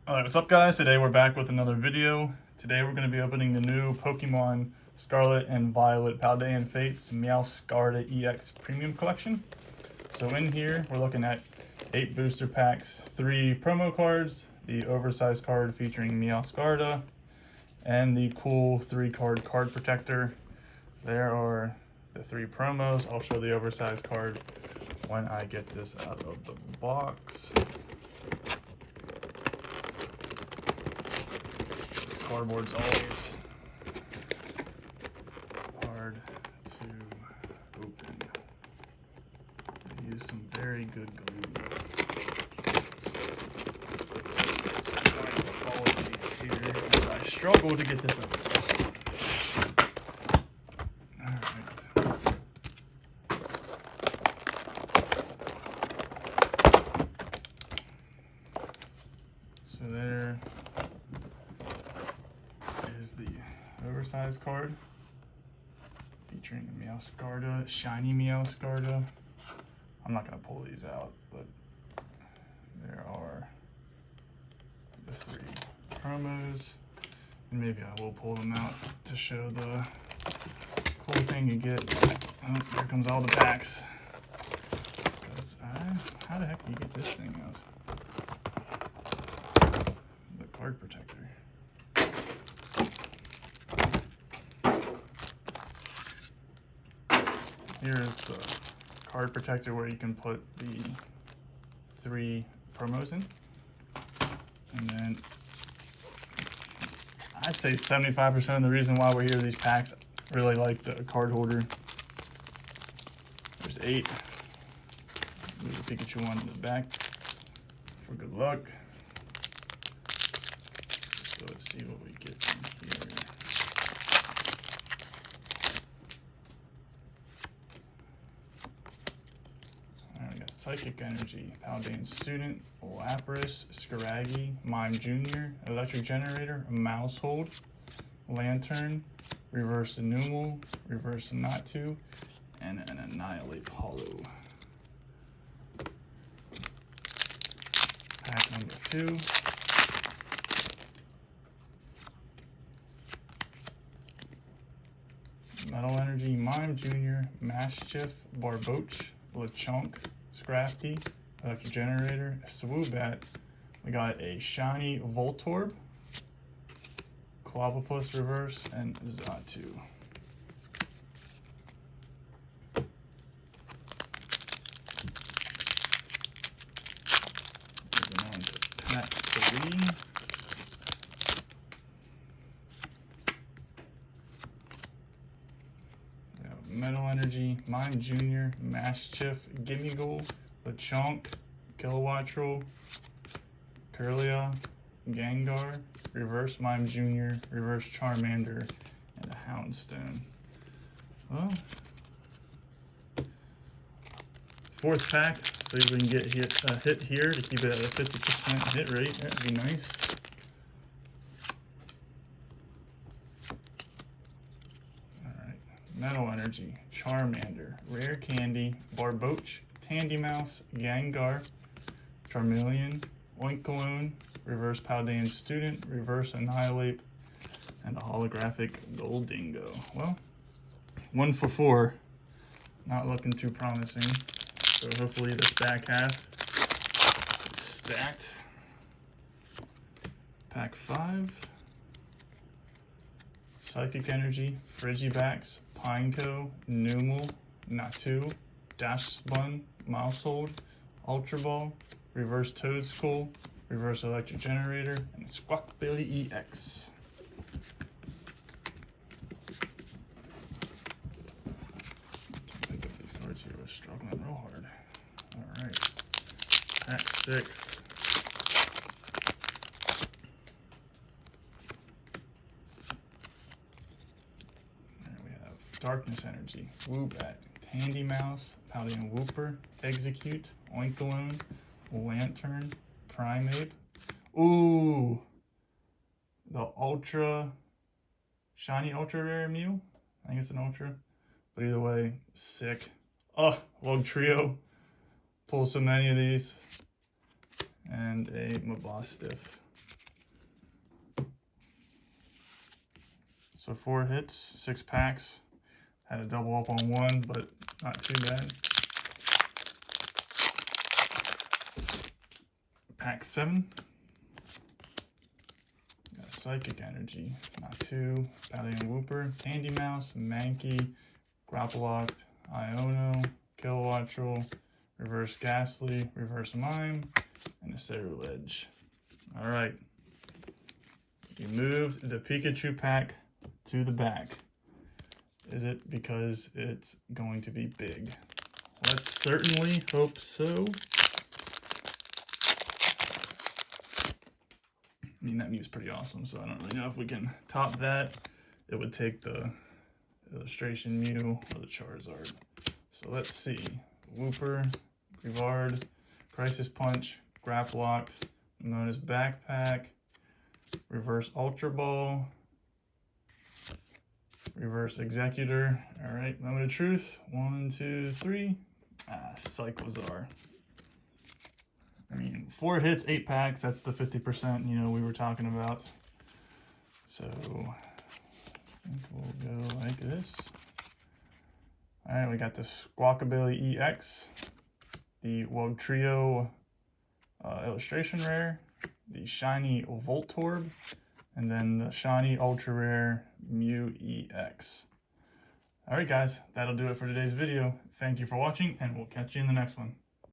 Alright, what's up guys? Today we're back with another video. Today we're going to be opening the new Pokemon Scarlet and Violet Paldean Fates Meowscarada EX Premium Collection. So in here we're looking at 8 booster packs, 3 promo cards, the oversized card featuring Meowscarada, and the cool 3-card card protector. There are the 3 promos. I'll show the oversized card when I get this out of the box. Cardboard's always hard to open. I use some very good glue. Here as I struggle to get this open. Alright. So there is the oversized card featuring a Meowscarada, shiny Meowscarada. I'm not going to pull these out, but there are the 3 promos, and maybe I will pull them out to show the cool thing you get. Oh, here comes all the packs. Because how the heck do you get this thing out? The card protector. Here is the card protector where you can put the 3 promos in. And then I'd say 75% of the reason why we're here with these packs, really like the card holder. There's 8. There's a Pikachu one in the back for good luck. So let's see what we get from here. Psychic Energy, Paldean Student, Lapras, Scraggy, Mime Jr., Electric Generator, Mousehold, Lantern, Reverse Numel, Reverse Natu, and an Annihilate Hollow. Pack number 2. Metal Energy, Mime Jr., Maschiff, Barboach, Lechonk, Scrafty, Electric Generator, Swoobat. We got a shiny Voltorb, Clobbopus Reverse, and Xatu. Moving on to pack 3. Metal Energy, Mime Jr., Maschiff, Gimmighoul, Lechonk, Kilowattrel, Kirlia, Gengar, Reverse Mime Jr., Reverse Charmander, and a Houndstone. Well, 4th pack, so we can get a hit here to keep it at a 50% hit rate. That'd be nice. Metal Energy, Charmander, Rare Candy, Barboach, Tandymouse, Gengar, Charmeleon, Oinkologne, Reverse Paldean Student, Reverse Annihilate, and a holographic Goldingo. Well, 1 for 4. Not looking too promising. So hopefully this back half is stacked. Pack 5. Psychic Energy, Frigibax, Pineco, Numel, Natu, Dash Spun, Mousehold, Ultra Ball, Reverse Toadskull, Reverse Electric Generator, and Squawkbilly EX. Pick up these cards here. We're struggling real hard. Alright. Pack 6. Darkness Energy, Woobat, Tandymouse, Paldean Wooper, Execute, Oinkologne, Lantern, Primeape. Ooh! The shiny ultra rare Mew. I think it's an ultra. But either way, sick. Oh, Log Trio. Pull so many of these. and a Mabostiff. So 4 hits, 6 packs. Had a double up on one, but not too bad. Pack 7. Got Psychic Energy, not 2. Paladean Wooper, Candy Mouse, Mankey, Grapploct, Iono, Kilowattrel, Reverse Ghastly, Reverse Mime, and a Ceruledge. Alright. We moved the Pikachu pack to the back. Is it because it's going to be big? Let's certainly hope so. I mean, that Mew's pretty awesome, so I don't really know if we can top that. It would take the illustration Mew or the Charizard. So let's see. Wooper, Grivard, Crisis Punch, Grapploct, Mona's Backpack, Reverse Ultra Ball, Reverse Executor. All right, Moment of Truth. 1, 2, 3. Cyclozar. I mean, 4 hits, 8 packs. That's the 50%, you know, we were talking about. So I think we'll go like this. All right, we got the Squawkabilly EX, the Wugtrio illustration rare, the shiny Voltorb, and then the shiny ultra rare Mew EX. All right, guys, that'll do it for today's video. Thank you for watching, and we'll catch you in the next one.